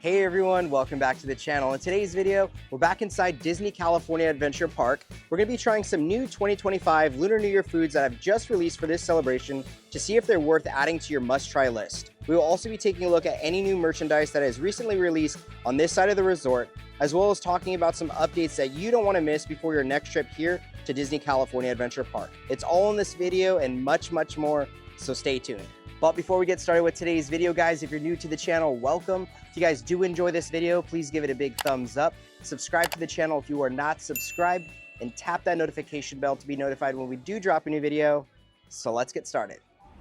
Hey everyone, welcome back to the channel. In today's video, we're back inside Disney California Adventure Park. We're going to be trying some new 2025 Lunar New Year foods that I've just released for this celebration to see if they're worth adding to your must-try list. We will also be taking a look at any new merchandise that is recently released on this side of the resort, as well as talking about some updates that you don't want to miss before your next trip here to Disney California Adventure Park. It's all in this video and much more, so stay tuned. But before we get started with today's video, guys, if you're new to the channel, welcome. If you guys do enjoy this video, please give it a big thumbs up. Subscribe to the channel if you are not subscribed, and tap that notification bell to be notified when we do drop a new video. So let's get started.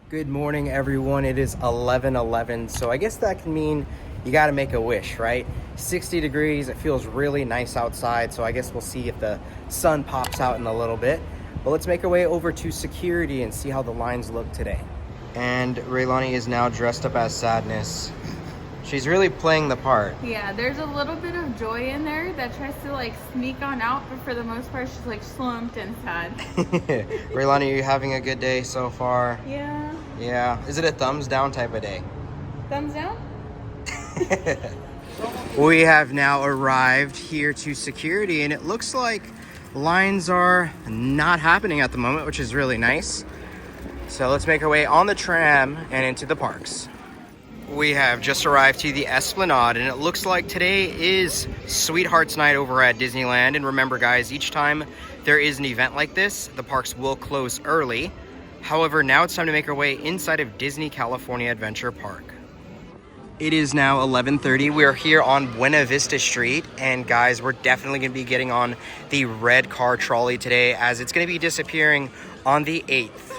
Good morning, everyone. It is 11:11, so I guess that can mean you got to make a wish, right? 60 degrees, it feels really nice outside, so I guess we'll see if the sun pops out in a little bit. But let's make our way over to security and see how the lines look today. And Raylani is now dressed up as Sadness. She's really playing the part. Yeah, there's a little bit of joy in there that tries to like sneak on out, but for the most part, she's like slumped and sad. Raylani, are you having a good day so far? Yeah. Yeah. Is it a thumbs down type of day? Thumbs down? We have now arrived here to security, and it looks like lines are not happening at the moment, which is really nice. So let's make our way on the tram and into the parks. We have just arrived to the Esplanade, and it looks like today is Sweethearts Night over at Disneyland. And remember, guys, each time there is an event like this, the parks will close early. However, now it's time to make our way inside of Disney California Adventure Park. It is now 11:30. We are here on Buena Vista Street, and guys, we're definitely going to be getting on the red car trolley today, as it's going to be disappearing on the 8th.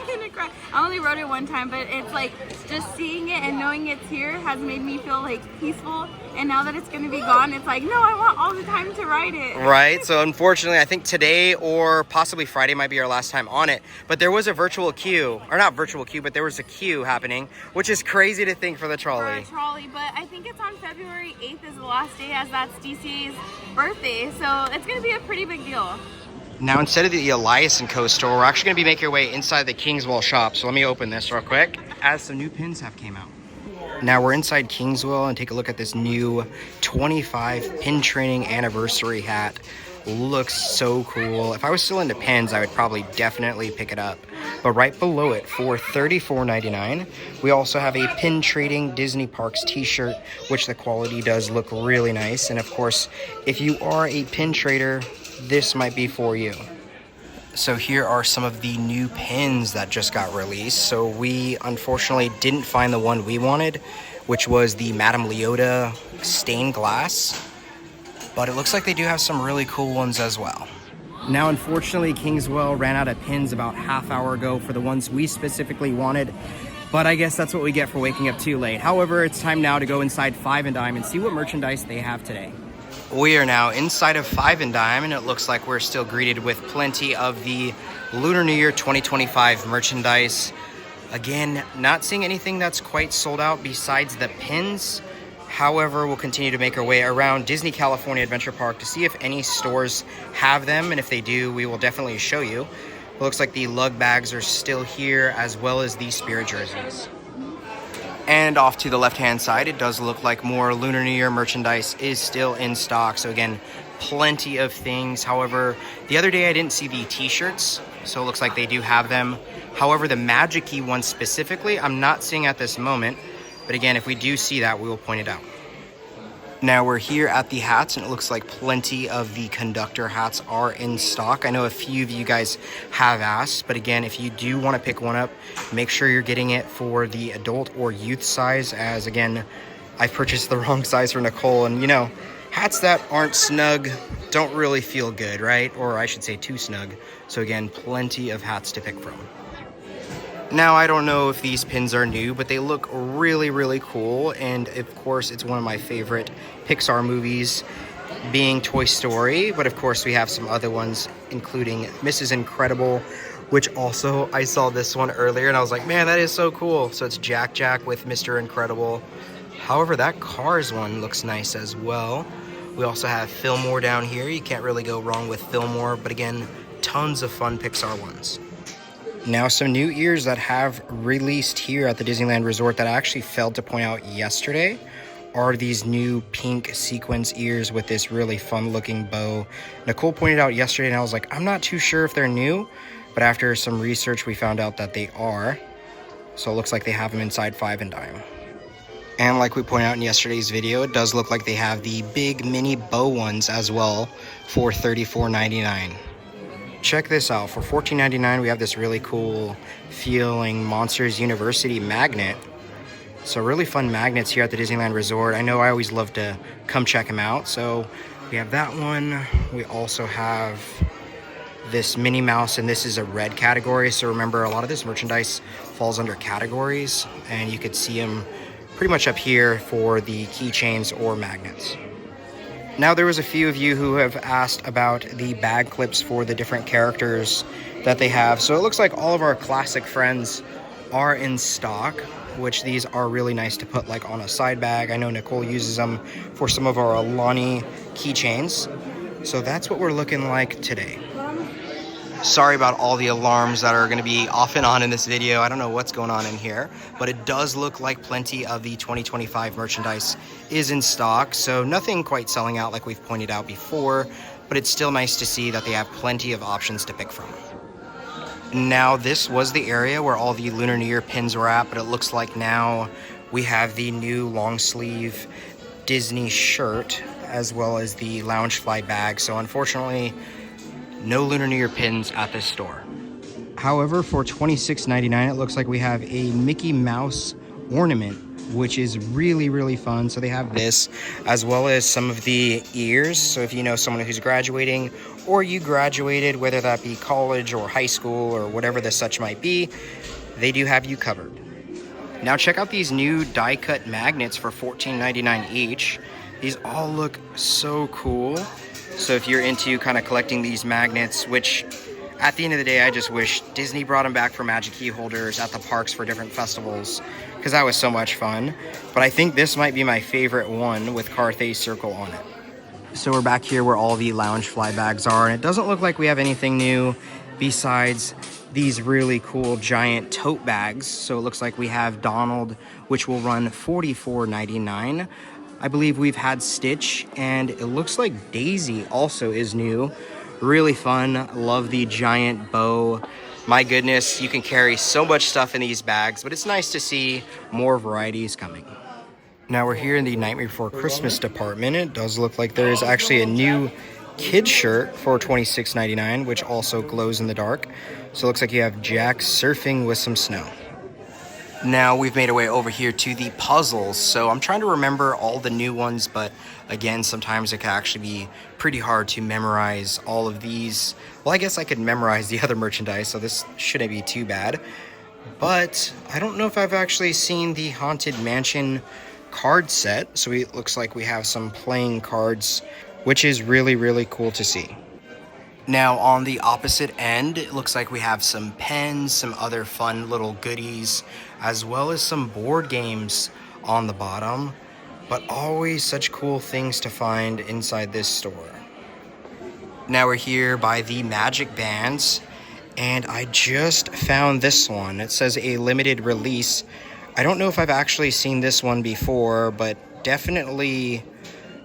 I only rode it one time, but it's like just seeing it and knowing it's here has made me feel like peaceful. And now that it's going to be gone, it's like, no, I want all the time to ride it. Right. So unfortunately, I think today or possibly Friday might be our last time on it. But there was a virtual queue, or not virtual queue, but there was a queue happening, which is crazy to think for the trolley. For a trolley, but I think it's on February 8th is the last day, as that's DC's birthday. So it's going to be a pretty big deal. Now, instead of the Elias & Co. store, we're actually going to be making our way inside the Kingswell shop. So let me open this real quick, as some new pins have came out. Now we're inside Kingswell, and take a look at this new 25 pin training anniversary hat. Looks so cool. If I was still into pins, I would probably definitely pick it up. But right below it, for $34.99, we also have a pin trading Disney Parks t-shirt, which the quality does look really nice. And of course, if you are a pin trader, this might be for you. So here are some of the new pins that just got released. So we unfortunately didn't find the one we wanted, which was the Madame Leota stained glass, but it looks like they do have some really cool ones as well. Now, unfortunately, Kingswell ran out of pins about half hour ago for the ones we specifically wanted, but I guess that's what we get for waking up too late. However, it's time now to go inside Five and Dime and see what merchandise they have today. We are now inside of Five and Dime, and it looks like we're still greeted with plenty of the Lunar New Year 2025 merchandise. Again, not seeing anything that's quite sold out besides the pins. However, we'll continue to make our way around Disney California Adventure Park to see if any stores have them, and if they do, we will definitely show you. It looks like the lug bags are still here, as well as the Spirit jerseys. And off to the left-hand side, it does look like more Lunar New Year merchandise is still in stock. So again, plenty of things. However, the other day I didn't see the t-shirts, so it looks like they do have them. However, the Magic-y one specifically, I'm not seeing at this moment. But again, if we do see that, we will point it out. Now we're here at the hats, and it looks like plenty of the conductor hats are in stock. I know a few of you guys have asked, but again, if you do want to pick one up, make sure you're getting it for the adult or youth size, as again, I purchased the wrong size for Nicole, and you know, hats that aren't snug don't really feel good, right? Or I should say too snug. So again, plenty of hats to pick from. Now, I don't know if these pins are new, but they look really cool. And of course, it's one of my favorite Pixar movies, being Toy Story. But of course, we have some other ones, including Mrs. Incredible, which also, I saw this one earlier and I was like, man, that is so cool. So it's Jack with Mr. Incredible. However, that Cars one looks nice as well. We also have Fillmore down here. You can't really go wrong with Fillmore, but again, tons of fun Pixar ones. Now, some new ears that have released here at the Disneyland Resort that I actually failed to point out yesterday are these new pink sequence ears with this really fun looking bow. Nicole pointed out yesterday and I was like, I'm not too sure if they're new, but after some research we found out that they are. So it looks like they have them inside 5 and dime. And like we pointed out in yesterday's video, it does look like they have the big mini bow ones as well for $34.99. Check this out, for $14.99 we have this really cool feeling Monsters University magnet. So really fun magnets here at the Disneyland Resort. I know I always love to come check them out. So we have that one. We also have this Minnie Mouse, and this is a red category. So remember, a lot of this merchandise falls under categories, and you could see them pretty much up here for the keychains or magnets. Now, there was a few of you who have asked about the bag clips for the different characters that they have. So it looks like all of our classic friends are in stock, which these are really nice to put like on a side bag. I know Nicole uses them for some of our Alani keychains. So that's what we're looking like today. Sorry about all the alarms that are going to be off and on in this video. I don't know what's going on in here, but it does look like plenty of the 2025 merchandise is in stock. So nothing quite selling out like we've pointed out before, but it's still nice to see that they have plenty of options to pick from. Now, this was the area where all the Lunar New Year pins were at, but it looks like now we have the new long sleeve Disney shirt as well as the Loungefly bag. So unfortunately, no Lunar New Year pins at this store. However, for $26.99, it looks like we have a Mickey Mouse ornament, which is really, really fun. So they have this as well as some of the ears. So if you know someone who's graduating or you graduated, whether that be college or high school or whatever the such might be, they do have you covered. Now check out these new die cut magnets for $14.99 each. These all look so cool. So if you're into kind of collecting these magnets, which at the end of the day, I just wish Disney brought them back for Magic Key holders at the parks for different festivals, because that was so much fun. But I think this might be my favorite one with Carthay's circle on it. So we're back here where all the Loungefly bags are, and it doesn't look like we have anything new besides these really cool giant tote bags. So it looks like we have Donald, which will run $44.99. I believe we've had Stitch, and it looks like Daisy also is new. Really fun. Love the giant bow. My goodness, you can carry so much stuff in these bags, but it's nice to see more varieties coming. Now we're here in the Nightmare Before Christmas department. It does look like there is actually a new kid shirt for $26.99, which also glows in the dark. So it looks like you have Jack surfing with some snow. Now we've made our way over here to the puzzles. So I'm trying to remember all the new ones, but again, sometimes it can actually be pretty hard to memorize all of these. Well, I guess I could memorize the other merchandise, so this shouldn't be too bad. But I don't know if I've actually seen the Haunted Mansion card set. So it looks like we have some playing cards, which is really, really cool to see. Now on the opposite end, it looks like we have some pens, some other fun little goodies, as well as some board games on the bottom. But always such cool things to find inside this store. Now we're here by the Magic Bands, and I just found this one. It says a limited release. I don't know if I've actually seen this one before, but definitely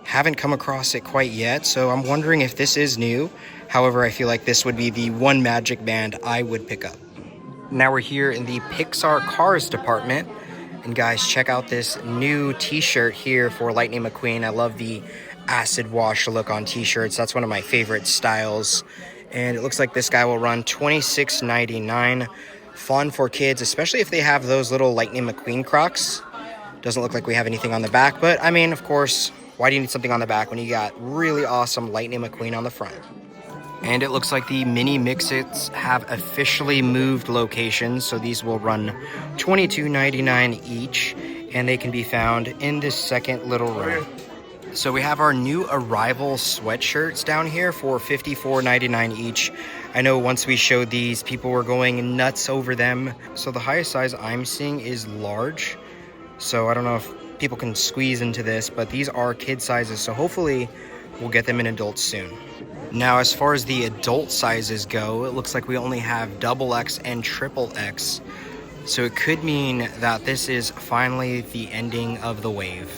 haven't come across it quite yet. So I'm wondering if this is new. However, I feel like this would be the one Magic Band I would pick up. Now we're here in the Pixar Cars department. And guys, check out this new t-shirt here for Lightning McQueen. I love the acid wash look on t-shirts. That's one of my favorite styles. And it looks like this guy will run $26.99. Fun for kids, especially if they have those little Lightning McQueen Crocs. Doesn't look like we have anything on the back, but I mean, of course, why do you need something on the back when you got really awesome Lightning McQueen on the front? And it looks like the mini Mix-Its have officially moved locations, so these will run $22.99 each, and they can be found in this second little room. So we have our new arrival sweatshirts down here for $54.99 each. I know once we showed these, people were going nuts over them. So the highest size I'm seeing is large. So I don't know if people can squeeze into this, but these are kid sizes, so hopefully we'll get them in adults soon. Now, as far as the adult sizes go, it looks like we only have XX and XXX. So it could mean that this is finally the ending of the wave.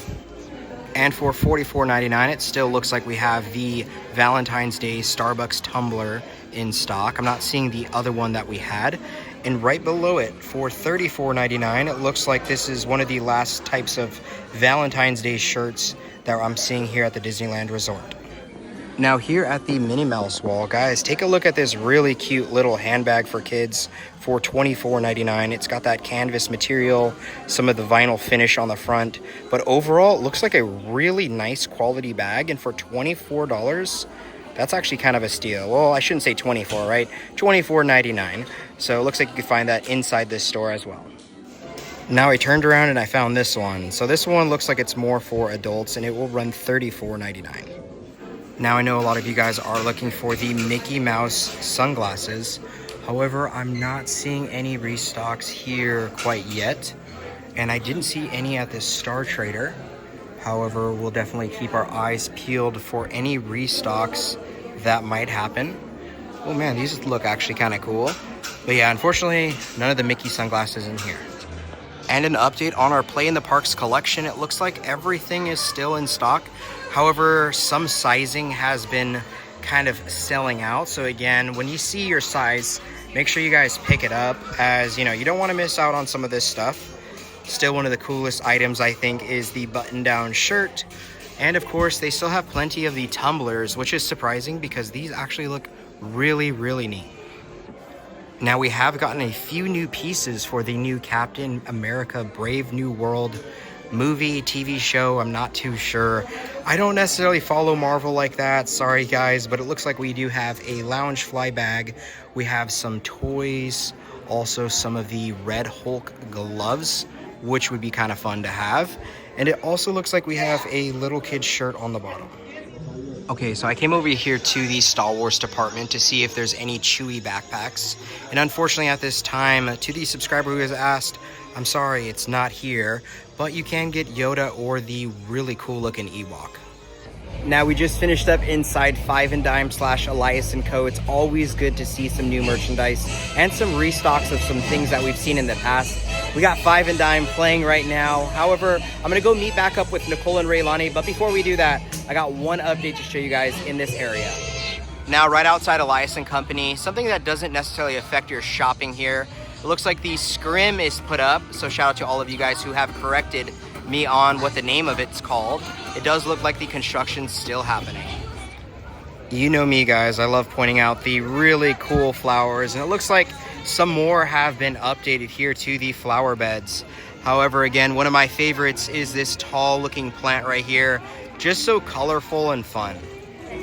And for $44.99, it still looks like we have the Valentine's Day Starbucks tumbler in stock. I'm not seeing the other one that we had. And right below it, for $34.99, it looks like this is one of the last types of Valentine's Day shirts that I'm seeing here at the Disneyland Resort. Now here at the Minnie Mouse wall, guys, take a look at this really cute little handbag for kids for $24.99. It's got that canvas material, some of the vinyl finish on the front, but overall it looks like a really nice quality bag, and for $24, that's actually kind of a steal. Well, I shouldn't say 24, right? $24.99. So it looks like you can find that inside this store as well. Now I turned around and I found this one. So this one looks like it's more for adults, and it will run $34.99. Now I know a lot of you guys are looking for the Mickey Mouse sunglasses. However, I'm not seeing any restocks here quite yet. And I didn't see any at this Star Trader. However, we'll definitely keep our eyes peeled for any restocks that might happen. Oh man, these look actually kind of cool. But yeah, unfortunately, none of the Mickey sunglasses in here. And an update on our Play in the Parks collection. It looks like everything is still in stock. However, some sizing has been kind of selling out. So again, when you see your size, make sure you guys pick it up, as you know, you don't want to miss out on some of this stuff. Still, one of the coolest items, I think, is the button-down shirt. And of course, they still have plenty of the tumblers, which is surprising because these actually look really, really neat. Now we have gotten a few new pieces for the new Captain America Brave New World movie, TV show. I'm not too sure. I don't necessarily follow Marvel like that. Sorry guys, but it looks like we do have a lounge fly bag. We have some toys, also some of the Red Hulk gloves, which would be kind of fun to have. And it also looks like we have a little kid's shirt on the bottom. Okay, so I came over here to the Star Wars department to see if there's any Chewie backpacks. And unfortunately at this time, to the subscriber who has asked, I'm sorry, it's not here, but you can get Yoda or the really cool looking Ewok. Now we just finished up inside Five and Dime / Elias & Co. It's always good to see some new merchandise and some restocks of some things that we've seen in the past. We got Five and Dime playing right now. However, I'm gonna go meet back up with Nicole and Raylani, but before we do that, I got one update to show you guys in this area. Now, right outside Elias & Company, something that doesn't necessarily affect your shopping here. It looks like the scrim is put up, so shout out to all of you guys who have corrected me on what the name of it's called. It does look like the construction's still happening. You know me guys, I love pointing out the really cool flowers, and it looks like some more have been updated here to the flower beds. However, again, one of my favorites is this tall looking plant right here, just so colorful and fun.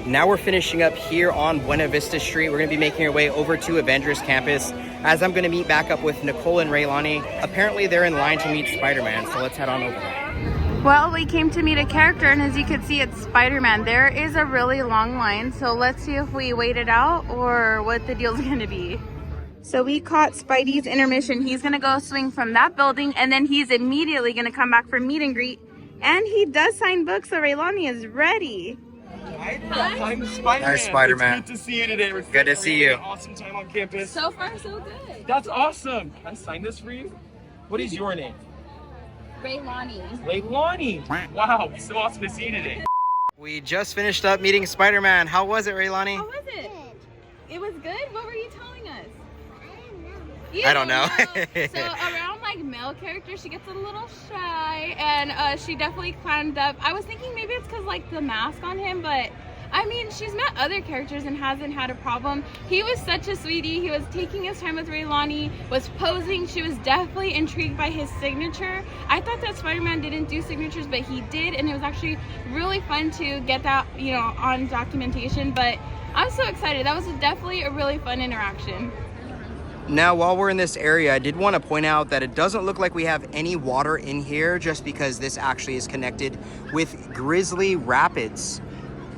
Now we're finishing up here on Buena Vista Street. We're gonna be making our way over to Avengers campus, as I'm gonna meet back up with Nicole and Raylani. Apparently they're in line to meet Spider-Man, so let's head on over there. Well, we came to meet a character, and as you can see, it's Spider-Man. There is a really long line, so let's see if we wait it out or what the deal's gonna be. So we caught Spidey's intermission. He's gonna go swing from that building, and then he's immediately gonna come back for meet and greet. And he does sign books, so Raylani is ready. Hi, I'm Spiderman. Hi, Spiderman. It's good to see you today. We're Good to see you. Awesome time on campus. So far, so good. That's awesome. Can I sign this for you? What is your name? Raylani. Raylani. Wow, so awesome to see you today. We just finished up meeting Spider-Man. How was it, Raylani? How was it? It was good? What were you telling us? I don't know. So around like male characters, she gets a little shy, and she definitely climbed up. I was thinking maybe it's because like the mask on him, but I mean, she's met other characters and hasn't had a problem. He was such a sweetie. He was taking his time with Raylani, was posing. She was definitely intrigued by his signature. I thought that Spider-Man didn't do signatures, but he did, and it was actually really fun to get that, you know, on documentation. But I'm so excited. That was definitely a really fun interaction. Now, while we're in this area, I did want to point out that it doesn't look like we have any water in here, just because this actually is connected with Grizzly Rapids.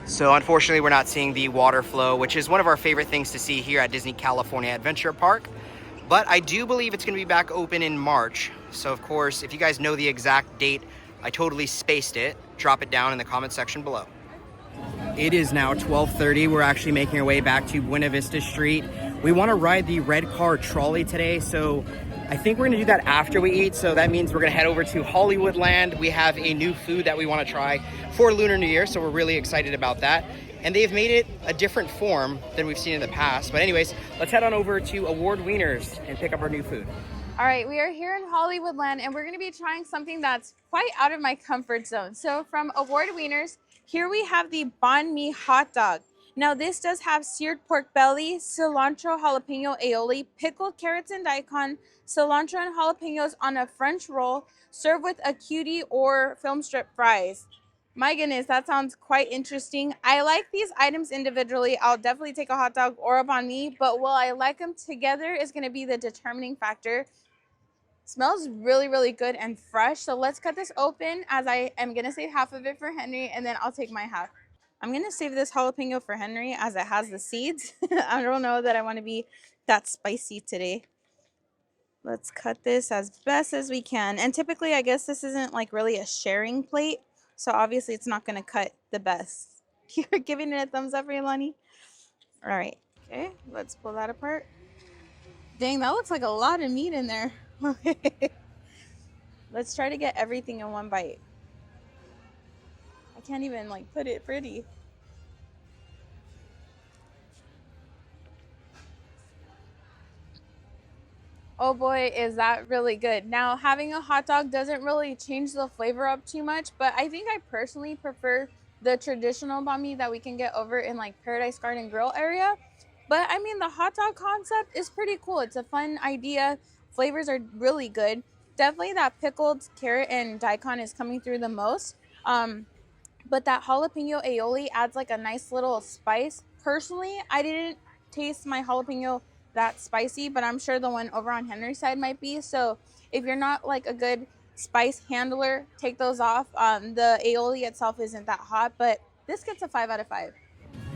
So unfortunately, we're not seeing the water flow, which is one of our favorite things to see here at Disney California Adventure Park. But I do believe it's going to be back open in March. So of course, if you guys know the exact date, I totally spaced it. Drop it down in the comment section below. It is now 12:30. We're actually making our way back to Buena Vista Street. We want to ride the red car trolley today, so I think we're gonna do that after we eat, so that means we're gonna head over to Hollywoodland. We have a new food that we wanna try for Lunar New Year, so we're really excited about that. And they've made it a different form than we've seen in the past. But anyways, let's head on over to Award Wieners and pick up our new food. All right, we are here in Hollywoodland and we're gonna be trying something that's quite out of my comfort zone. So from Award Wieners, here we have the Banh hot dog. Now this does have seared pork belly, cilantro, jalapeno aioli, pickled carrots and daikon, cilantro and jalapenos on a French roll, served with a cutie or film strip fries. My goodness, that sounds quite interesting. I like these items individually. I'll definitely take a hot dog or a banh mi, but will I like them together is gonna be the determining factor. Smells really, really good and fresh. So let's cut this open, as I am gonna save half of it for Henry and then I'll take my half. I'm gonna save this jalapeno for Henry as it has the seeds. I don't know that I wanna be that spicy today. Let's cut this as best as we can. And typically, I guess this isn't like really a sharing plate. So obviously it's not gonna cut the best. You're giving it a thumbs up, Raylani? All right, okay, let's pull that apart. Dang, that looks like a lot of meat in there. Let's try to get everything in one bite. I can't even like put it pretty. Oh boy, is that really good. Now, having a hot dog doesn't really change the flavor up too much, but I think I personally prefer the traditional banh mi that we can get over in like Paradise Garden Grill area. But I mean, the hot dog concept is pretty cool. It's a fun idea. Flavors are really good. Definitely that pickled carrot and daikon is coming through the most. But that jalapeno aioli adds like a nice little spice. Personally, I didn't taste my jalapeno that spicy, but I'm sure the one over on Henry's side might be. So if you're not like a good spice handler, take those off. The aioli itself isn't that hot, but this gets a 5 out of 5.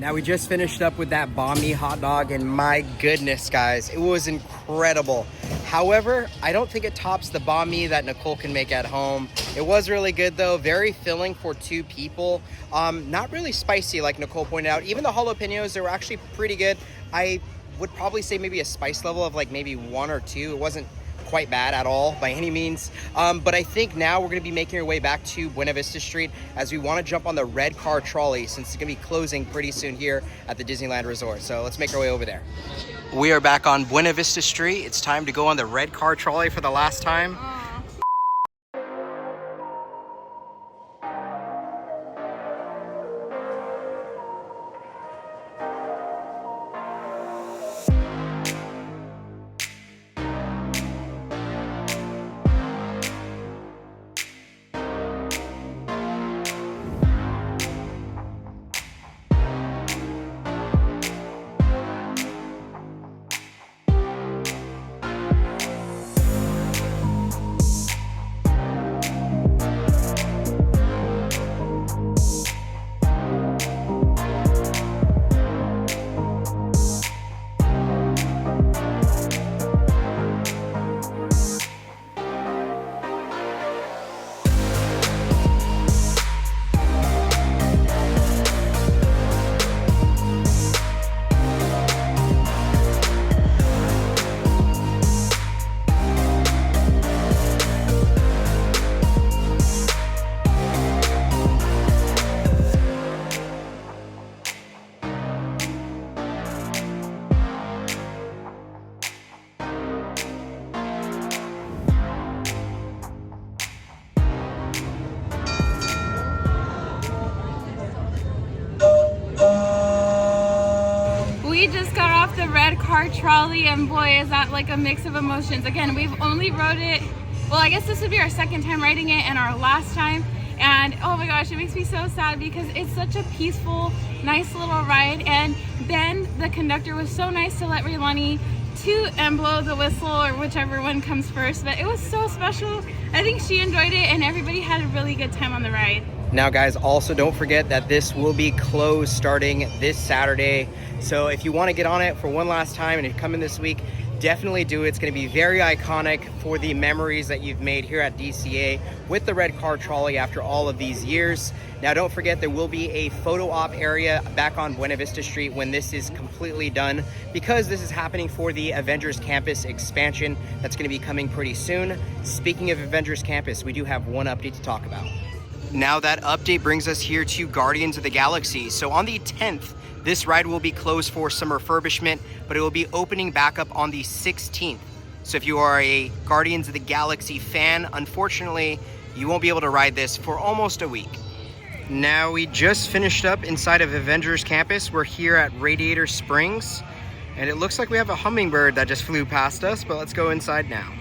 Now we just finished up with that banh mi hot dog, and my goodness, guys, it was incredible. However, I don't think it tops the banh mi that Nicole can make at home. It was really good though, very filling for 2 people. Not really spicy like Nicole pointed out. Even the jalapenos, they were actually pretty good. I would probably say maybe a spice level of like maybe 1 or 2. It wasn't quite bad at all by any means. But I think now we're gonna be making our way back to Buena Vista Street as we wanna jump on the red car trolley since it's gonna be closing pretty soon here at the Disneyland Resort. So let's make our way over there. We are back on Buena Vista Street. It's time to go on the red car trolley for the last time. The red car trolley, and boy, is that like a mix of emotions. Again, we've only rode it, well, I guess this would be our second time riding it and our last time, and oh my gosh, it makes me so sad because it's such a peaceful, nice little ride. And then the conductor was so nice to let Raylani toot and blow the whistle, or whichever one comes first, but it was so special. I think she enjoyed it and everybody had a really good time on the ride. Now guys, also don't forget that this will be closed starting this Saturday. So if you want to get on it for one last time and you come in this week, definitely do it. It's going to be very iconic for the memories that you've made here at DCA with the red car trolley after all of these years. Now, don't forget, there will be a photo op area back on Buena Vista Street when this is completely done, because this is happening for the Avengers Campus expansion that's going to be coming pretty soon. Speaking of Avengers Campus, we do have one update to talk about. Now that update brings us here to Guardians of the Galaxy. So on the 10th, this ride will be closed for some refurbishment, but it will be opening back up on the 16th. So if you are a Guardians of the Galaxy fan, unfortunately, you won't be able to ride this for almost a week. Now, we just finished up inside of Avengers Campus. We're here at Radiator Springs, and it looks like we have a hummingbird that just flew past us, but let's go inside now.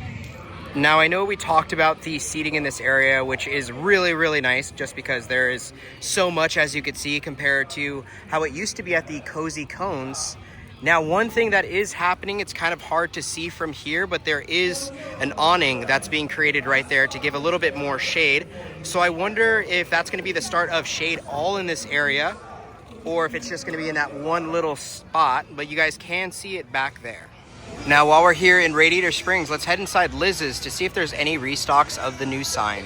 Now, I know we talked about the seating in this area, which is really, really nice, just because there is so much, as you could see, compared to how it used to be at the Cozy Cones. Now, one thing that is happening, it's kind of hard to see from here, but there is an awning that's being created right there to give a little bit more shade. So I wonder if that's going to be the start of shade all in this area, or if it's just going to be in that one little spot, but you guys can see it back there. Now, while we're here in Radiator Springs, let's head inside Liz's to see if there's any restocks of the new sign.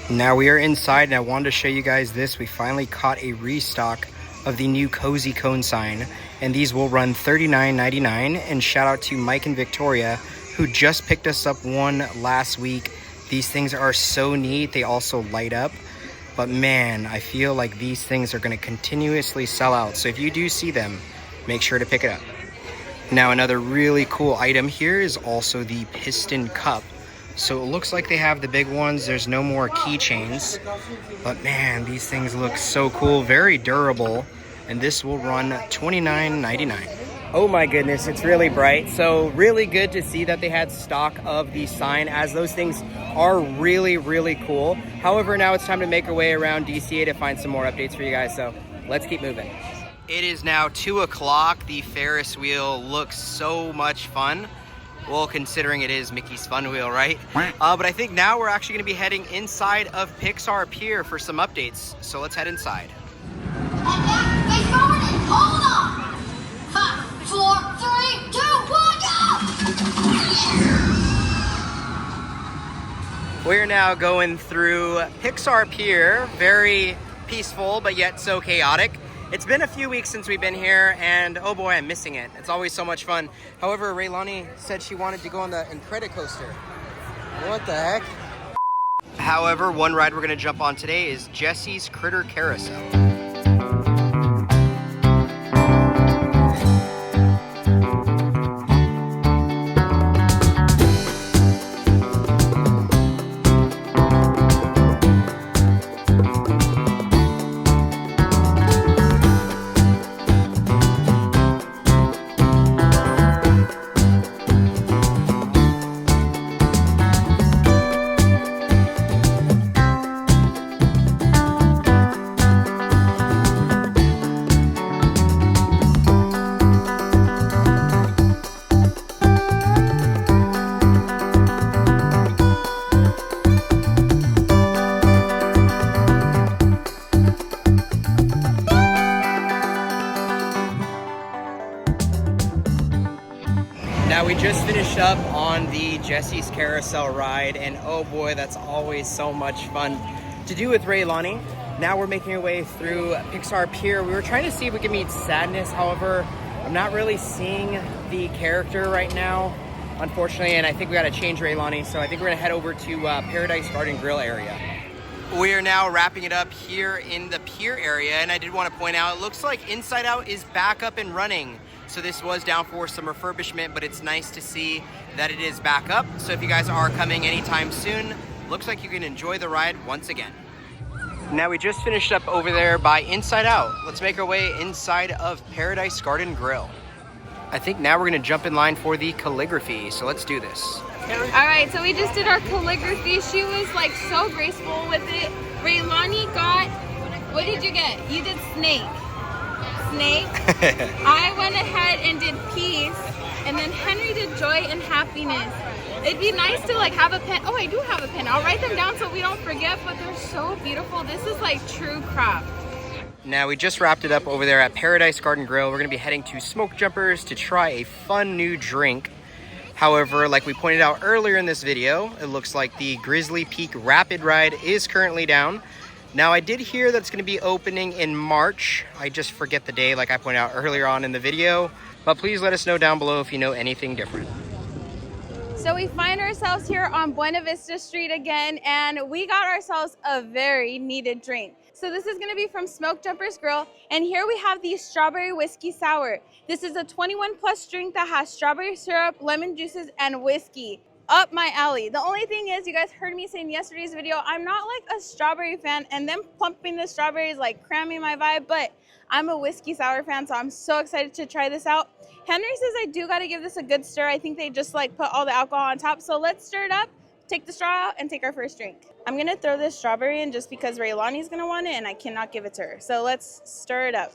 Now we are inside, and I wanted to show you guys this. We finally caught a restock of the new Cozy Cone sign, and these will run $39.99. And shout out to Mike and Victoria, who just picked us up one last week. These things are so neat. They also light up, but man, I feel like these things are going to continuously sell out. So if you do see them, make sure to pick it up. Now, another really cool item here is also the piston cup. So it looks like they have the big ones. There's no more keychains, but man, these things look so cool, very durable, and this will run $29.99. Oh my goodness, it's really bright. So really good to see that they had stock of the sign, as those things are really, really cool. However, now it's time to make our way around DCA to find some more updates for you guys, so let's keep moving. It is now 2 o'clock. The Ferris wheel looks so much fun. Well, considering it is Mickey's Fun Wheel, right? But I think now we're actually going to be heading inside of Pixar Pier for some updates. So let's head inside. Hold on! 5, 4, 3, 2, 1, go! We're now going through Pixar Pier. Very peaceful, but yet so chaotic. It's been a few weeks since we've been here, and oh boy, I'm missing it. It's always so much fun. However, Raylani said she wanted to go on the Incredicoaster. What the heck? However, one ride we're gonna jump on today is Jesse's Critter Carousel. Now, we just finished up on the Jesse's Carousel ride, and oh boy, that's always so much fun to do with Raylani. Now we're making our way through Pixar Pier. We were trying to see if we could meet Sadness, however, I'm not really seeing the character right now, unfortunately, and I think we gotta change Raylani, so I think we're gonna head over to Paradise Garden Grill area. We are now wrapping it up here in the Pier area, and I did want to point out, it looks like Inside Out is back up and running. So this was down for some refurbishment, but it's nice to see that it is back up. So if you guys are coming anytime soon, looks like you can enjoy the ride once again. Now, we just finished up over there by Inside Out. Let's make our way inside of Paradise Garden Grill. I think now we're gonna jump in line for the calligraphy, so let's do this. All right, so we just did our calligraphy. She was like so graceful with it. Raylani got, what did you get? You did snake. I went ahead and did peace, and then Henry did joy and happiness. It'd be nice to like have a pen. Oh, I do have a pen. I'll write them down so we don't forget, but they're so beautiful. This is like true craft. Now, we just wrapped it up over there at Paradise Garden Grill. We're gonna be heading to Smokejumpers to try a fun new drink. However, like we pointed out earlier in this video, it looks like the Grizzly Peak Rapid Ride is currently down. Now, I did hear that it's going to be opening in March. I just forget the day, like I pointed out earlier on in the video. But please let us know down below if you know anything different. So we find ourselves here on Buena Vista Street again, and we got ourselves a very needed drink. So this is gonna be from Smokejumpers Grill, and here we have the Strawberry Whiskey Sour. This is a 21+ drink that has strawberry syrup, lemon juices, and whiskey. Up my alley. The only thing is, you guys heard me say in yesterday's video, I'm not like a strawberry fan, and them pumping the strawberries like cramming my vibe, but I'm a whiskey sour fan, so I'm so excited to try this out. Henry says I do gotta give this a good stir. I think they just like put all the alcohol on top. So let's stir it up, take the straw out, and take our first drink. I'm gonna throw this strawberry in just because Raylani's gonna want it and I cannot give it to her. So let's stir it up.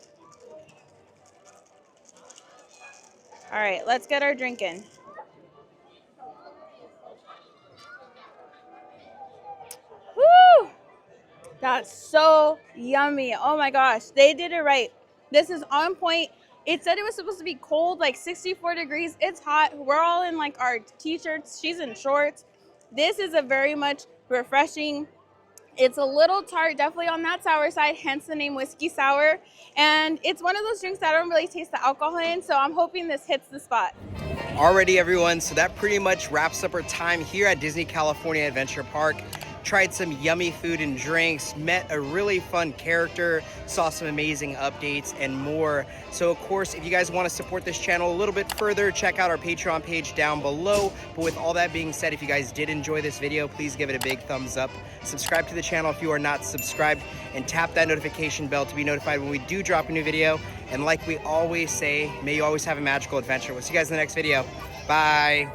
All right, let's get our drink in. Woo! That's so yummy. Oh my gosh, they did it right. This is on point. It said it was supposed to be cold, like 64 degrees. It's hot. We're all in like our t-shirts. She's in shorts. This is a very much refreshing. It's a little tart, definitely on that sour side, hence the name Whiskey Sour. And it's one of those drinks that I don't really taste the alcohol in, so I'm hoping this hits the spot. Alrighty, everyone, so that pretty much wraps up our time here at Disney California Adventure Park. Tried some yummy food and drinks, met a really fun character, saw some amazing updates and more. So of course, if you guys want to support this channel a little bit further, check out our Patreon page down below. But with all that being said, if you guys did enjoy this video, please give it a big thumbs up. Subscribe to the channel if you are not subscribed, and tap that notification bell to be notified when we do drop a new video. And like we always say, may you always have a magical adventure. We'll see you guys in the next video. Bye.